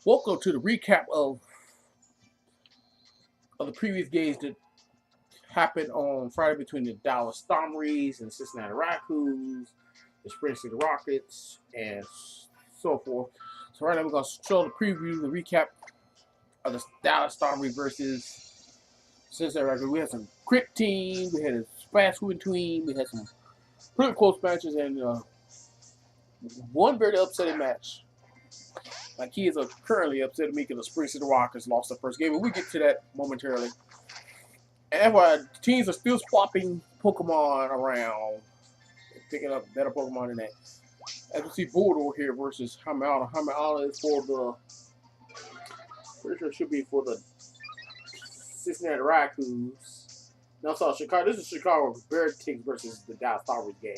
Welcome to the recap of the previous games that happened on Friday between the Dallas Stormries and Cincinnati Raccoons, the Spring City Rockets, and so forth. So right now we're going to show the preview, the recap of the Dallas Stormries versus Cincinnati Raccoons. We had some quick teams, we had a fast moving team, we had some pretty close matches, and one very upsetting match. My kids are currently upset at me because the Spring City Rockets lost the first game, but we get to that momentarily. And FYI, teams are still swapping Pokemon around, picking up better Pokemon than that. As we see Boldore here versus Hamala. Hamala is for the, pretty sure it should be for the Cincinnati Raccoons. No, so Chicago. This is Chicago Bear Ticks versus the Dallas Stars game.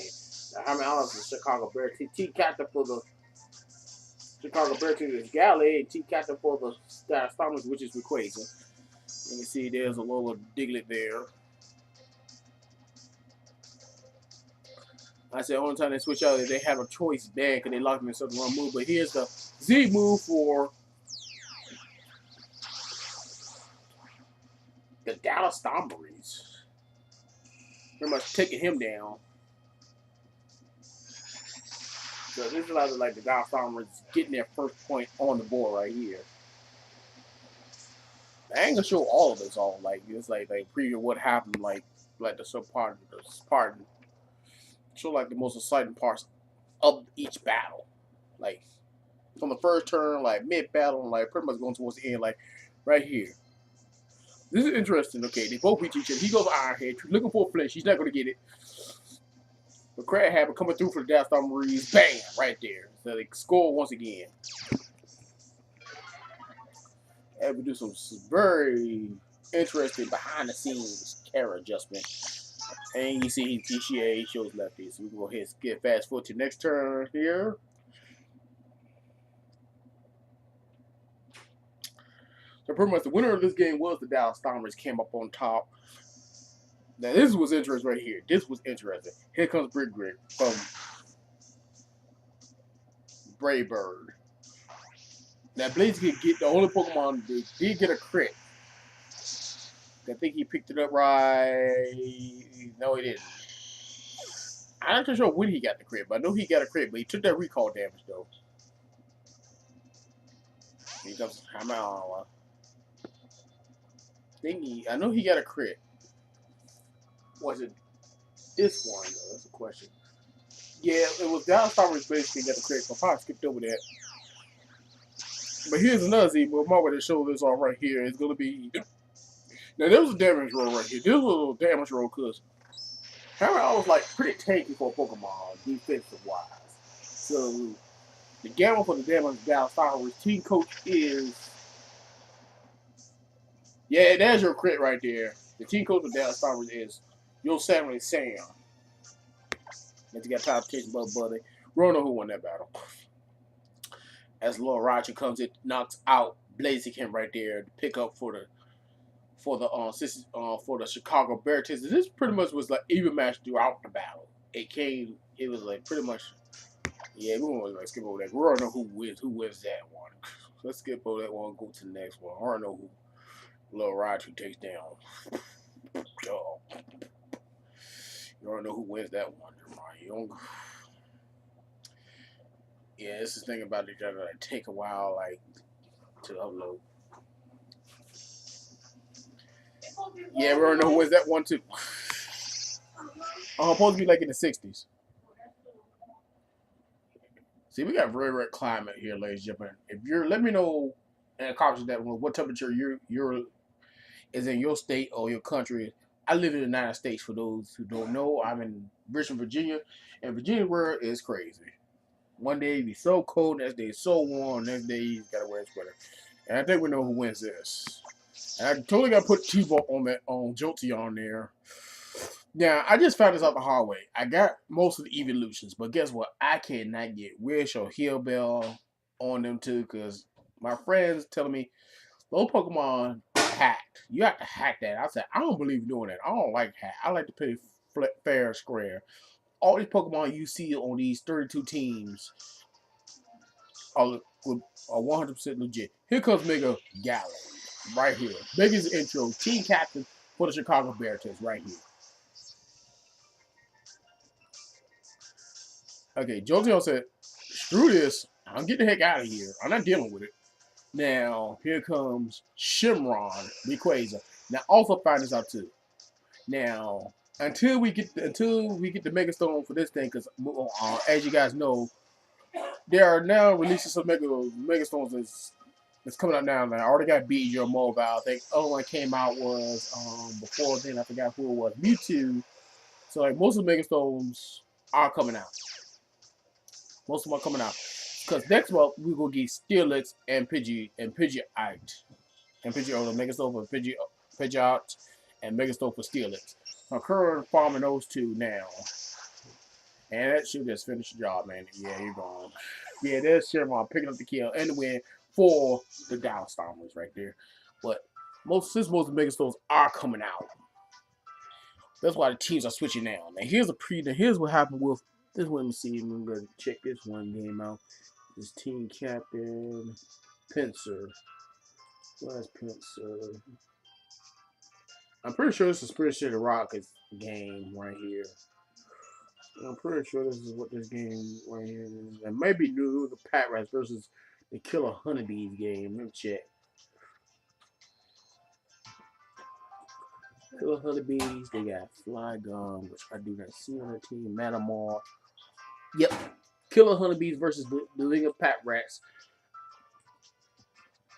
Hamala is the Chicago Bear Ticks. Team captain for the Chicago Bear Ticks is Galley, and team captain for the Dallas Stars, which is Rayquaza. You can see there's a little Diglett there. I said, only time they switch out, they have a choice bad because they locked themselves in one move. But here's the Z move for the Dallas Stormries. Pretty much taking him down. So this is like the Dallas Stormries getting their first point on the board right here. I ain't gonna show all of this all like it's like preview what happened like the subpart show like the most exciting parts of each battle. Like from the first turn, like mid battle, like pretty much going towards the end, like right here. This is interesting. Okay, they both beat each other. He goes Ironhead, looking for a flinch. He's not gonna get it. But Crab Habit coming through for the Dallas Stormries, bam, right there. So they score once again. And we do some very interesting behind the scenes camera adjustment. And you see he shows lefty. So we can go ahead and skip fast forward to next turn here. So pretty much the winner of this game was the Dallas Stormers, came up on top. Now this was interesting right here. This was interesting. Here comes Brick Brick from Brave Bird. Now Blaze could get the only Pokemon that did get a crit. I think he picked it up right. No, he didn't. I'm not sure when he got the crit, but I know he got a crit, but he took that recall damage though. He comes Hamala. I know he got a crit. Was it this one though? That's the question. Yeah, it was Dallas Stormers basically got the crit, so I probably skipped over that. But here's another Z move. My way to show this off right here is gonna be. Now there was a damage roll right here. This was a little damage roll because Hamala was like pretty tanky for a Pokemon defensive wise. So the gamble for the damage Dallas Stormers team coach is. Yeah, there's your crit right there. The team coach of Dallas Stormers is Yosemite Sam. That you got top attention, buddy. We don't know who won that battle. As Lil Roger comes in, knocks out Blaziken right there to pick up for the Chicago Bears. This pretty much was like even match throughout the battle. It was like pretty much, yeah, we won't like skip over that. We don't know who wins that one. Let's skip over that one, go to the next one. I don't know who Lil Roger takes down. Yo. You don't know who wins that one, Jeremiah. Yeah, this is the thing about it that like, take a while like to upload. Yeah, we don't know who wins that one too. Supposed to be like in the 60s. See, we got very red climate here, ladies and gentlemen. If you're, let me know in the comments that what temperature you're is in your state or your country. I live in the United States. For those who don't know, I'm in Richmond, Virginia, and Virginia weather is crazy. One day it be so cold, next day it's so warm, next day you gotta wear a sweater. And I think we know who wins this. And I totally gotta put T-Ball on Jolty on there. Now, I just found this out the hard way. I got most of the evolutions, but guess what? I cannot get Wish or Heal Bell on them too, because my friends telling me those Pokemon hacked. You have to hack that. I said, I don't believe in doing that. I don't like hack. I like to play fair and square. All these Pokemon you see on these 32 teams are 100% legit. Here comes Mega Galley right here. Mega's intro, team captain for the Chicago Bears right here. Okay, Josiah said, screw this. I'm getting the heck out of here. I'm not dealing with it. Now, here comes Shimron Rayquaza. Now, also find this out too. Now, until we get the Mega Stone for this thing, because as you guys know, there are now releases of Mega Stones that's coming out now. I already got Beat Your Mobile. I think the other one came out was before then. I forgot who it was. Mewtwo. So like most of the Mega Stones are coming out. Most of them are coming out. Because next month we will get Steelix and Pidgeot and Pidgeot. And Pidgeot, Megastone for Pidgeot and Megastone for Steelix. I'm currently farming those two now. And that should just finish the job, man. Yeah, you're gone. Yeah, there's Sherman picking up the kill and the win for the Dallas Stormers right there. But most of the Megastones are coming out. That's why the teams are switching now. Now here's what happened with this one. Let me see. I'm gonna check this one game out. This team captain Pinsir. Where's Pinsir? I'm pretty sure this is Spirit City Rockets game right here. I'm pretty sure this is what this game right here is. It may be new the Pat Rats versus the Killer Honeybees game. Let me check. Killer Honeybees, they got Flygon, which I do not see on the team. Matamar. Yep. Killer Honeybees versus the New England Pat Rats.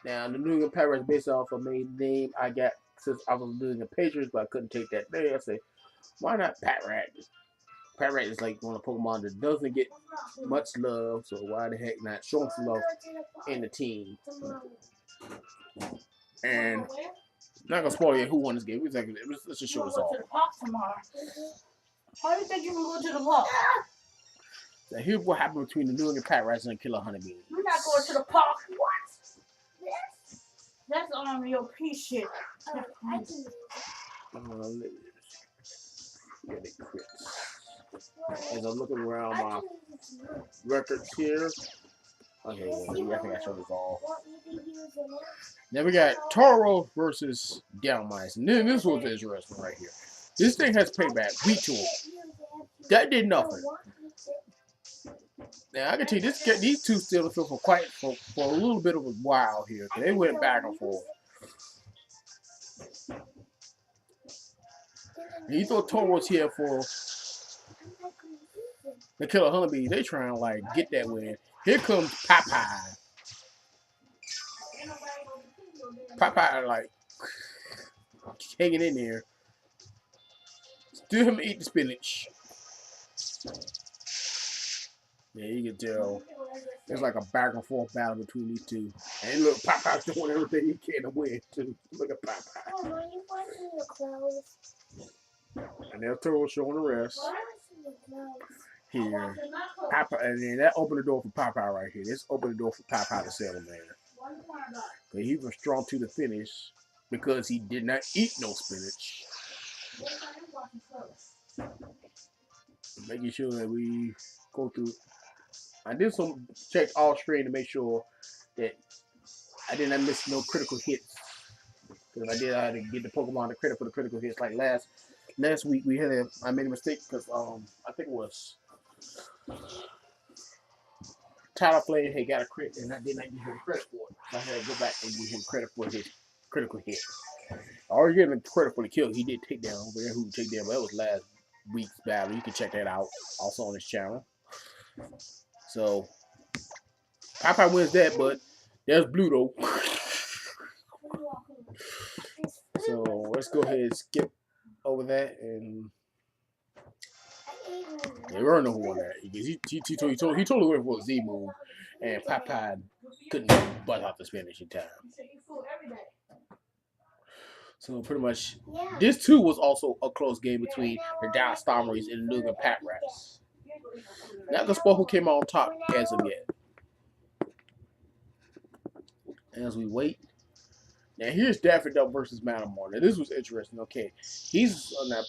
Now, the New England Pat Rats, based off of my name I got since I was doing the Patriots, but I couldn't take that name. I say, why not Pat Rat? Pat Rat is like one of the Pokemon that doesn't get much love, so why the heck not show some love in the team? And not gonna spoil you who won this game. Let's just show us all. Why do you think you can go to the park? Now here's what happened between the New England Pat Rats and Killer Honeybees. You're not going to the park. What? That's on your piece shit. As I'm looking around my records here. Okay, well, I think I showed this all. Then we got Tauros versus Downmice. And then this was interesting right here. This thing has payback. Weak to him. That did nothing. Now I can tell you these two still feel for a little bit of a while here. They went back and forth. And you thought Tauros here for the Killer Honeybees. They trying to like get that win. Here comes Popeye. Popeye like hanging in there. Still him eat the spinach. Yeah, you can tell there's like a back and forth battle between these two. And look, Popeye's doing everything he can to win too. Look at Popeye. And there's Tauros showing the rest. Here. Popeye, and then that opened the door for Popeye right here. This opened the door for Popeye to settle, man. But he was strong to the finish because he did not eat no spinach. Making sure that we go through. I did some checks all screen to make sure that I did not miss no critical hits. Because if I did, I had to get the Pokemon the credit for the critical hits. Like last week we had I made a mistake because I think it was Tyler Flynn had got a crit and I did not give him credit for it. So I had to go back and give him credit for his critical hit. I already gave him credit for the kill. He did take down over there who take down, but that was last week's battle. You can check that out also on his channel. So Popeye wins that, but there's Blue though. So let's go ahead and skip over that and we already know who won that. He totally went for a Z move, and Popeye couldn't butt out the Spanish in time. So pretty much, this too was also a close game between the Dallas Stormers and the New England Pat Rats. Not the sport who came out on top as of yet. As we wait. Now here's Daffy Duck versus Matamor. Now this was interesting. Okay, he's on that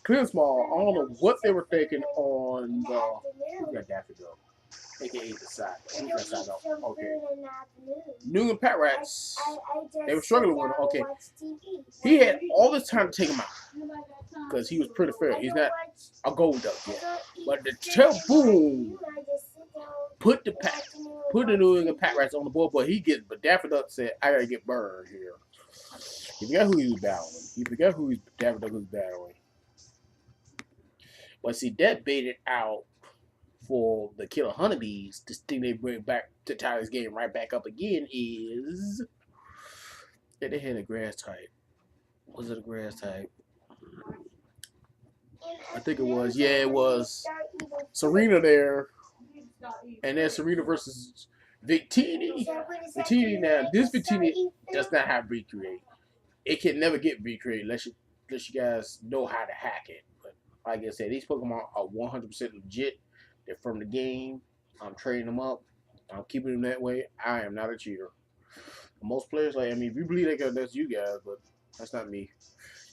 clear small. I don't know what they were thinking on the. Who got Daffy Duck? aka the side. Who's that side So though? Okay. good in afternoon. New England Pat Rats. I They were just struggling sit with him. down Okay. and watch TV. He had all this time to take him out because he was pretty fair. I He's don't not watch. a gold duck I yet. don't eat But the dinner tail in the boom afternoon. I just sit down put the in the Pat afternoon and put the watch New England TV. Pat Rats on the board, but Daffy Duck said, I gotta get burned here. He forgot who he was battling. Daffy Duck was battling. But see, that baited out for the Killer Honeybees. This thing they bring back to tie this game right back up again is that they had a grass type. Was it a grass type? I think it was. Yeah, it was Serena there. And then Serena versus Victini. Victini now, this Victini does not have recreate. It can never get recreate unless you guys know how to hack it. But like I said, these Pokemon are 100% legit. They're from the game. I'm trading them up. I'm keeping them that way. I am not a cheater. Most players, like, I mean, if you believe that, that's you guys, but that's not me.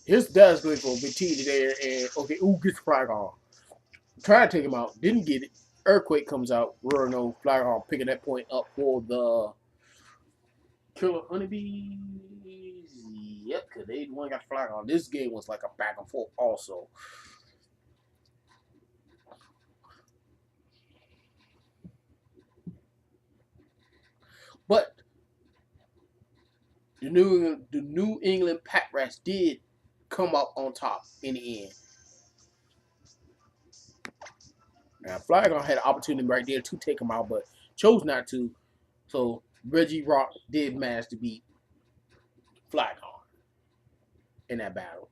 His dad's going for Victini there, and okay, gets Flygon. Trying to take him out, didn't get it. Earthquake comes out. Rurno, Flygon picking that point up for the Killer Honeybees. Yep, because they one got Flygon. This game was like a back and forth also. But the New England Pat Rats did come up on top in the end. Now, Flygon had an opportunity right there to take him out, but chose not to. So, Regirock did manage to beat Flygon in that battle.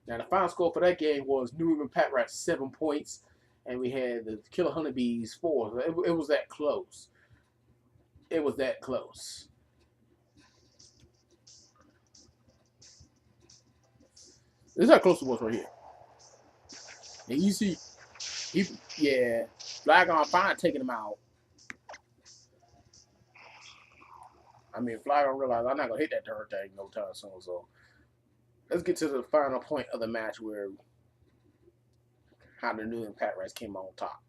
Now, the final score for that game was New England Pat Rats 7 points, and we had the Killer Honeybees 4. It was that close. It was that close. This is how close it was right here. And you see, Flygon fine taking him out. I mean, Flygon realized I'm not going to hit that turret thing no time soon, so let's get to the final point of the match where how the New England Pat Rats came on top.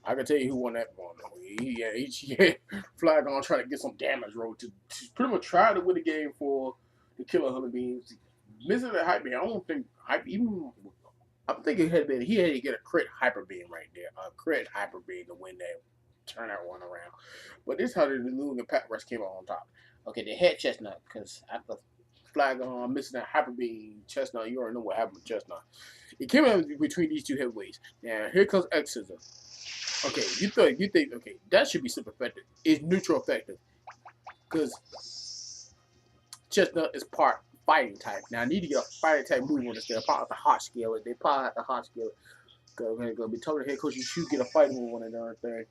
I can tell you who won that one. He had Flygon trying to get some damage roll to pretty much try to win the game for the Killer Honeybees. Missing the hype beam. I don't think hype even. I'm thinking he had to get a crit hyper beam right there, a crit hyper beam to win that, turn that one around. But this is how the New England Pat Rats came out on top. Okay, they had Chestnut because after Flygon missing that hyper beam, Chestnut, you already know what happened with Chestnut. It came out between these two heavyweights. Now here comes X-Scissor. Okay, you think, okay, that should be super effective. It's neutral effective. Because Chestnut is part fighting type. Now, I need to get a fighting type move on this. They're part of the hot scale. They part of the hot scale. Because I'm going to be telling the head coach you should get a fighting move on that darn thing.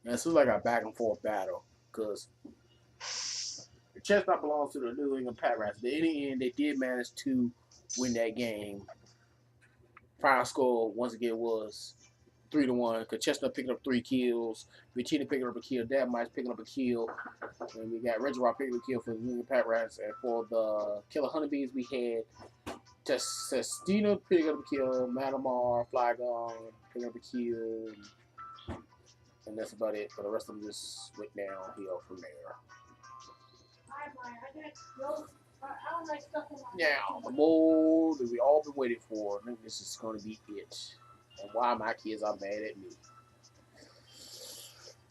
And this is like a back and forth battle. Because the Chestnut belongs to the New England Pat Rats. But in the end, they did manage to win that game. Final score, once again, was 3-1, because Chestnut picking up 3 kills, Victini picking up a kill, Dad-Mice picking up a kill, and we got Regirock picking up a kill for the New England Pat Rats, and for the Killer Honeybees, we had Sestina picking up a kill, Matamar, Flygon picking up a kill, and that's about it. For the rest of them just went downhill from there. Now, the mold that we all been waiting for, I think this is going to be it. And why my kids are mad at me.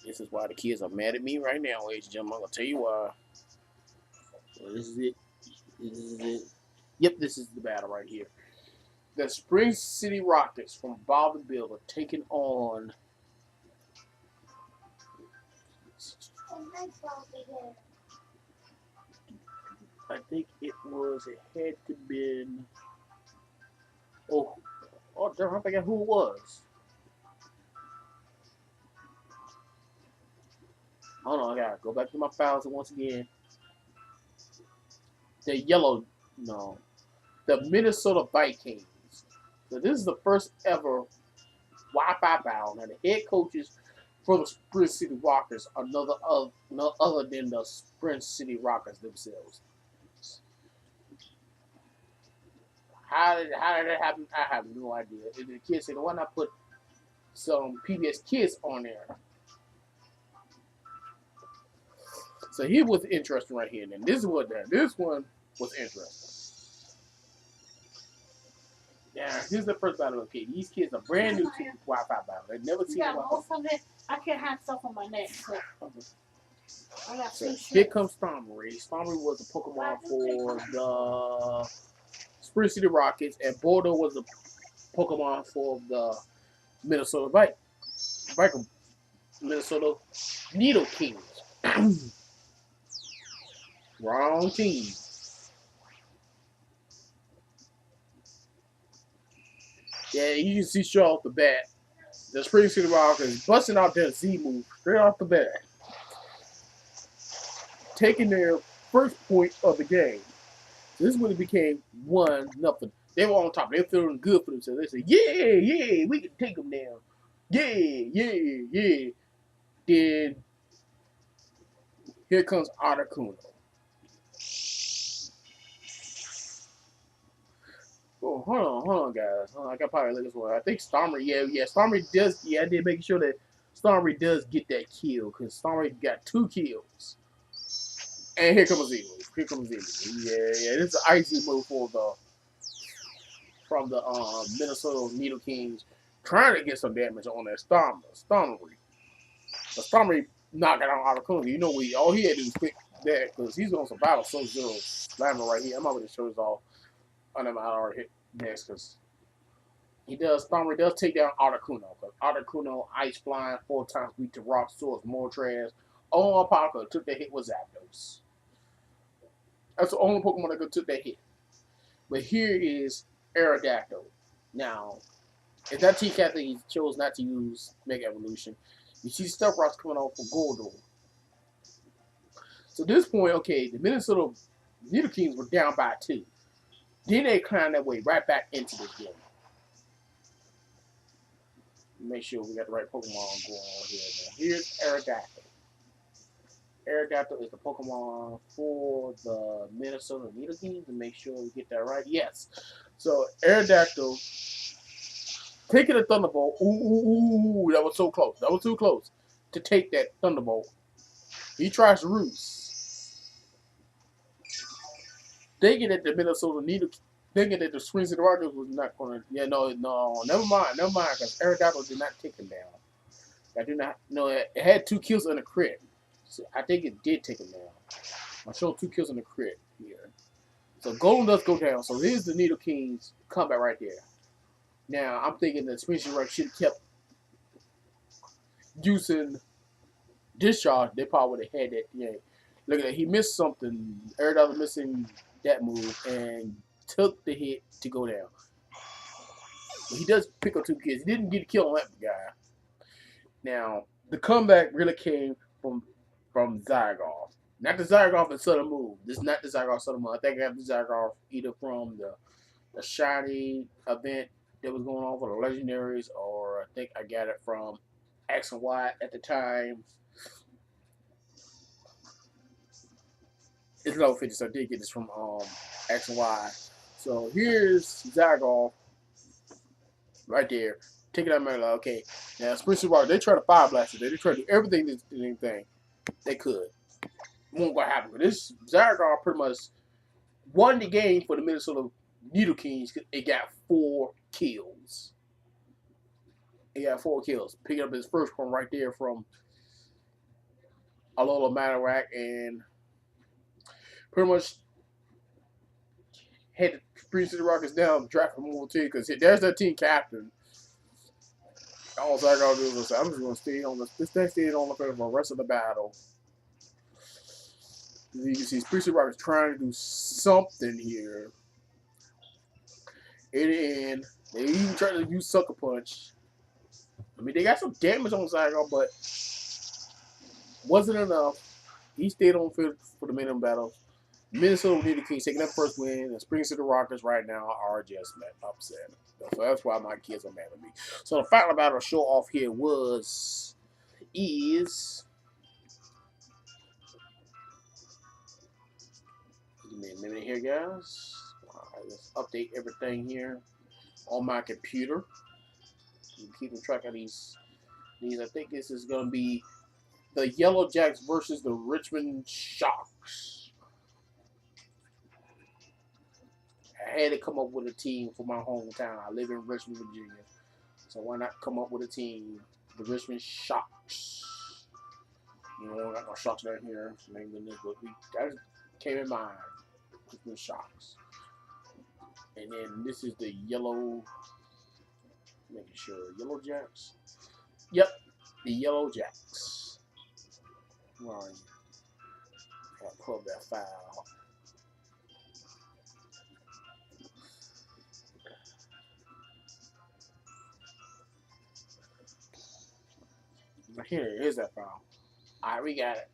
This is why the kids are mad at me right now, ladies and gentlemen. I'm going to tell you why. So this is it. This is it. Yep, this is the battle right here. The Spring City Rockets from Bob the Builder taking on... I think it had to been... Oh, damn, I forgot who it was. Hold on, I gotta go back to my files once again. The Minnesota Vikings So this is the first ever Wi-Fi battle. Now the head coaches for the Sprint City Rockers are no other than the Sprint City Rockers themselves. How did that happen? I have no idea. The kids said, why not put some PBS Kids on there? So here was interesting right here. And this one was interesting. Yeah, here's the first battle. Okay, these kids are brand new to Wi-Fi battle. They've never You seen got Wi-Fi. most of it. I can't have stuff on my neck. So I got So two here shirts. comes Stormry. Stormry was a Pokemon for the Spring City Rockets, and Bordeaux was a Pokemon for the Minnesota Minnesota Needle Kings. Wrong team. Yeah, you can see straight off the bat. The Spring City Rockets busting out their Z move straight off the bat. Taking their first point of the game. So this is when it became 1-0. They were on top. They were feeling good for themselves. They said, yeah, we can take them down. Yeah. Then here comes Articuno. Oh, hold on, guys. I got probably look this one. I think Stormy, Stormy does, I did make sure that Stormy does get that kill, because Stormy got 2 kills. And here comes Zero. Yeah, this is an icy move from the Minnesota Needle Kings, trying to get some damage on that Stormy. But Stormy knocking out Articuno. You know, all he had to do was click that, because he's going to survive a Sub-Zero Slammer right here. I'm not going to show this all. I already hit next, because Stormy does take down Articuno, because Articuno ice flying 4 times, beat the rock swords, more trash. Only Parker took that hit was Zapdos. That's the only Pokemon that took that hit. But here is Aerodactyl. Now, if that T-Cat thing he chose not to use Mega Evolution, you see Stealth Rocks coming off for Gordon. So at this point, okay, the Minnesota Needle Kings were down by 2. Then they climbed their way right back into this game. Make sure we got the right Pokemon going on here. Now, here's Aerodactyl. Aerodactyl is the Pokemon for the Minnesota Needle Kings, to make sure we get that right. Yes. So Aerodactyl taking a Thunderbolt. Ooh, that was so close. That was too close to take that Thunderbolt. He tries to roost. Thinking that the Minnesota Needle, thinking that the Spring City Rockets was not going to. Yeah, no, never mind, because Aerodactyl did not take him down. I do not know. It had 2 kills and a crit. So I think it did take him down. I showed 2 kills in the crit here. So Golden does go down. So here's the Needle Kings combat right there. Now I'm thinking that Spring City Rock should have kept using Discharge. They probably would have had that. Yeah, look at that. He missed something. Aerodactyl missing that move and took the hit to go down. But he does pick up 2 kills. He didn't get a kill on that guy. Now the comeback really came from Zygarde. Not the Zygarde and Southern move. This is not the Zygarde Southern move. I think I have the Zygarde either from the shiny event that was going on for the legendaries, or I think I got it from X and Y at the time. It's level 50, so I did get this from X and Y. So here's Zygarde right there. Take it out of my life. Okay. Now Spring City Rock, they try to fire blast it. They try to do everything they could. It won't gonna happen. But this Zygarde pretty much won the game for the Minnesota Needle Kings because it got 4 kills. Picking up his first one right there from Alola Matarak, and pretty much had the Spring City Rockets down, drafting more team, because there's that team captain. All Zygarde do is I'm just gonna stay on the field for the rest of the battle. As you can see, Spring City Rockets trying to do something here. And they even tried to use Sucker Punch. I mean, they got some damage on Zygarde, but wasn't enough. He stayed on field for the minimum battle. Minnesota United Kings taking that first win, and Spring City Rockets right now are just upset. So that's why my kids are mad at me. So the final battle show off here is. Give me a minute here, guys. All right, let's update everything here on my computer. I'm keeping track of these. I think this is going to be the Yellow Jacks versus the Richmond Sharks. I had to come up with a team for my hometown. I live in Richmond, Virginia. So why not come up with a team? The Richmond Sharks. You know, I got no Sharks down here. Thank goodness, but that came in mind. Richmond Sharks. And then this is the Yellow. Making sure Yellow Jacks. Yep, the Yellow Jacks. Where are you? I'll pull up that file. Here's that file. Alright, we got it.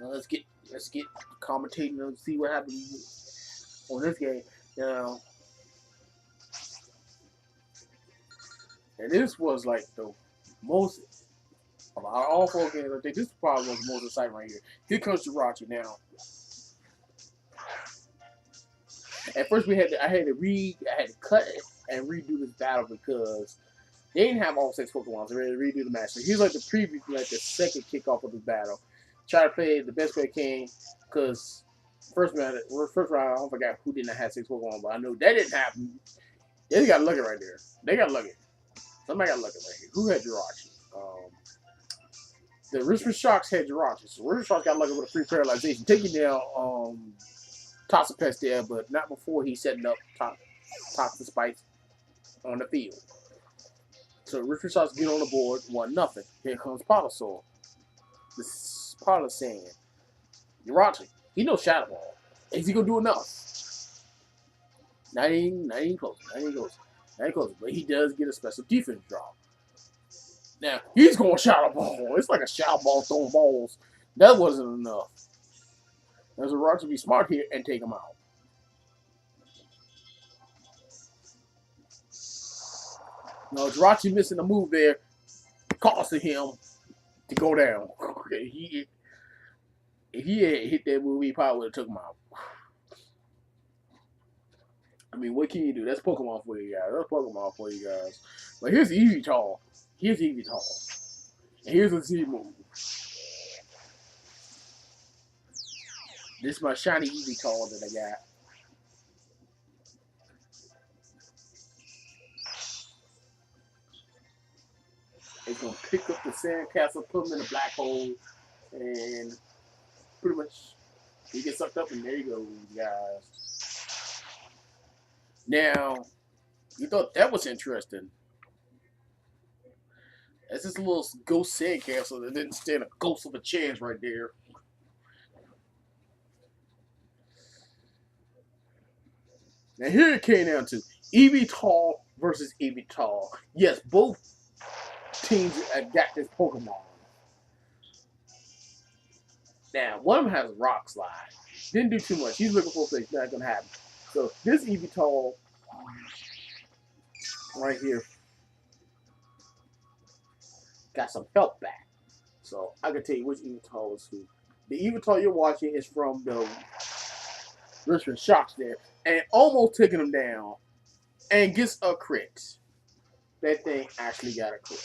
Now let's get commentating and see what happens on this game. Now, and this was like the most of all four games. I think this probably was the most exciting right here. Here comes Jirachi now. At first, I had to cut it and redo this battle because they didn't have all 6 Pokemon, so we had to redo the match. So here's like the preview, like the second kickoff of the battle. Try to play the best way I can because first round, I don't forget who didn't have 6 Pokemon, but I know that didn't happen. They got lucky right there. They got lucky. Somebody got lucky right here. Who had Jirachi? The Richmond Sharks had Jirachi. So Richmond Sharks got lucky with a free paralyzation, taking down Toxapex there, but not before he's setting up Toxic Spikes on the field. So Richmond Sharks get on the board, 1-0. Here comes Potosaur. This Potter saying, Jirachi, he knows Shadow Ball. Is he gonna do enough? Not even close. But he does get a special defense drop. Now, he's going Shadow Ball. It's like a Shadow Ball throwing balls. That wasn't enough. There's a Roger be smart here and take him out. Now, Jirachi missing a move there, costing him to go down. If he had hit that move, he probably would have took him out. I mean, what can you do? That's Pokemon for you guys. But here's Eevee-Tall. And here's a Z move. This is my shiny Eevee-Tall that I got. It's going to pick up the sandcastle, put him in the black hole, and pretty much he gets sucked up, and there you go, guys. Now, you thought that was interesting. That's this little ghost sandcastle that didn't stand a ghost of a chance right there. Now here it came down to Eevee-Tall versus Eevee-Tall. Yes, both teams got this Pokemon. Now, one of them has a Rock Slide. Didn't do too much. He's looking for a place. Not going to happen. So this Eevee-Tall right here got some help back. So I can tell you which Eevee-Tall is who. The Eevee-Tall you're watching is from the Richmond Sharks there. And almost taking him down. And gets a crit. That thing actually got a crit.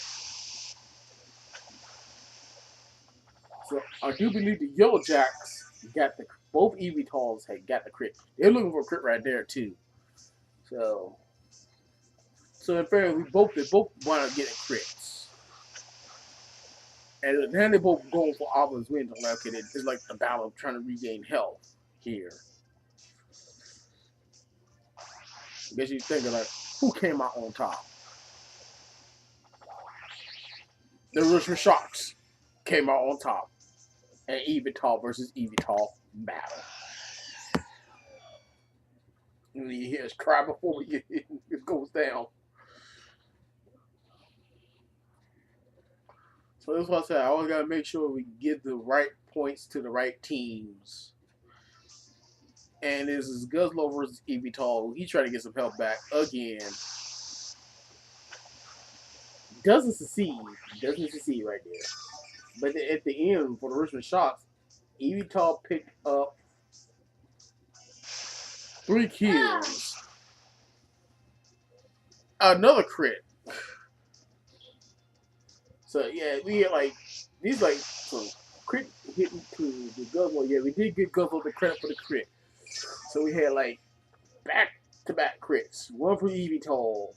So I do believe the Yellow Jacks got both Eevee-Talls had got the crit. They're looking for a crit right there too. So in fairness, they both want to get crits. And then they both going for Auburn's win. Okay, it's like the battle of trying to regain health here. I guess you're thinking like, who came out on top? The Richmond Sharks came out on top. And Eevee-Tall versus Eevee-Tall battle. And you hear us cry before it goes down. So that's what I said. I always gotta make sure we give the right points to the right teams. And this is Guzlo versus Evital. He's trying to get some help back again. Doesn't succeed. Doesn't succeed right there. But at the end, for the Richmond Sharks, Evital picked up 3 kills. Another crit. So yeah, we had like these like some crit hitting to the Guzlo. Yeah, we did get Guzlo the credit for the crit. So we had like back-to-back crits. One for Evital.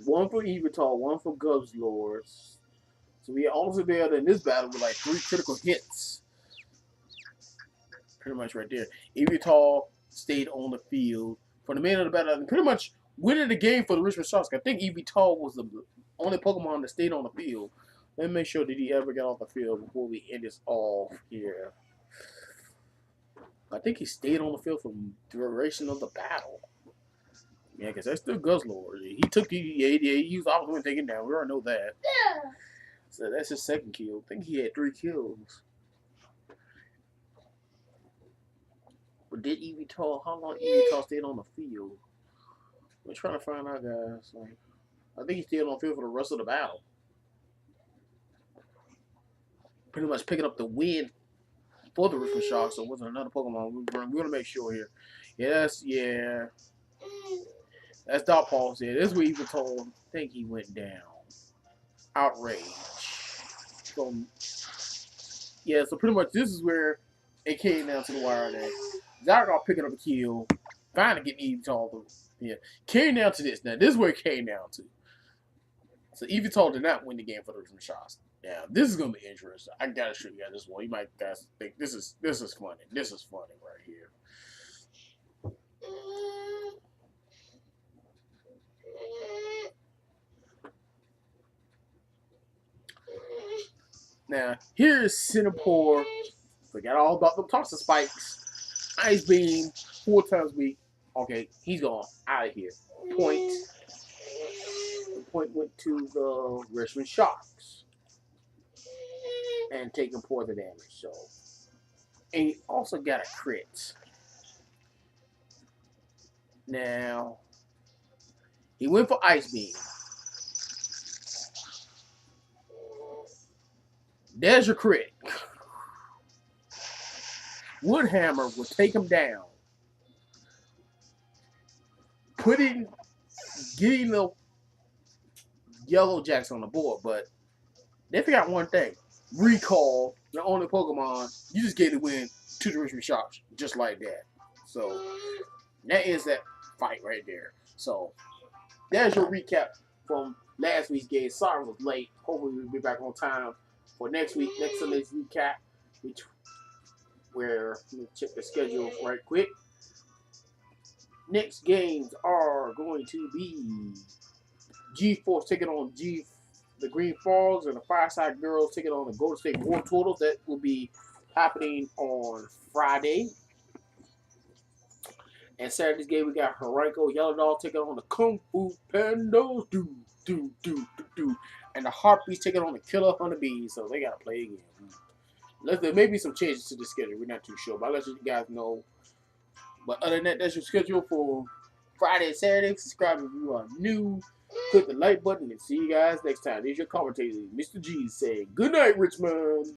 One for Evital, one for Guzzlord. So we also there in this battle with like 3 critical hits. Pretty much right there. Evital stayed on the field for the man of the battle and pretty much winning the game for the Richmond Sharks. I think Evital was the only Pokemon that stayed on the field. Let me make sure that he ever got off the field before we end this off here. I think he stayed on the field for the duration of the battle. Yeah, because that's still Guzzlord. He took he was obviously taken down. We already know that. So that's his second kill. I think he had 3 kills. But did Evital, how long Evital stayed on the field? We're trying to find out, guys. Like, I think he stayed on the field for the rest of the battle. Pretty much picking up the win for the Richmond Sharks. So it wasn't another Pokemon. We're going to make sure here. Yeah. That's Dot Paul said. This is where Evital, I think he went down. Outrage. So, yeah, so pretty much this is where it came down to the wire that Zygarde picking up a kill, finally getting Evital. Yeah, came down to this. Now, this is where it came down to. So, Evital did not win the game for the Richmond Sharks. Now, this is going to be interesting. I got to show you guys this one. You might guys think this is funny. This is funny right here. Now, here's Singapore. Forgot all about them toxic spikes. Ice Beam, 4 times a week. Okay, he's gone. Out of here. Point. The point went to the Richmond Sharks. And taking poison damage. So, and he also got a crit. Now, he went for Ice Beam. There's your crit. Woodhammer will take him down. Getting the Yellow Jacks on the board, but they forgot one thing. Recall, the only Pokemon, you just gave the win to the Richmond Sharks, just like that. So, that is that fight right there. So, there's your recap from last week's game. Sorry it was late. Hopefully we'll be back on time for next week, next Sunday's recap, where let me check the schedule right quick. Next games are going to be G-Force taking on the Green Frogs, and the Fireside Girls taking on the Golden State War Turtles. That will be happening on Friday. And Saturday's game, we got Henrico Yellow Dog taking on the Kung Fu Pandas. And the Harpies taking on the Killer Honeybees. So they got to play again. There may be some changes to the schedule. We're not too sure. But I'll let you guys know. But other than that, that's your schedule for Friday and Saturday. Subscribe if you are new. Click the like button and see you guys next time. This is your commentator, Mr. G, saying good night, Richmond.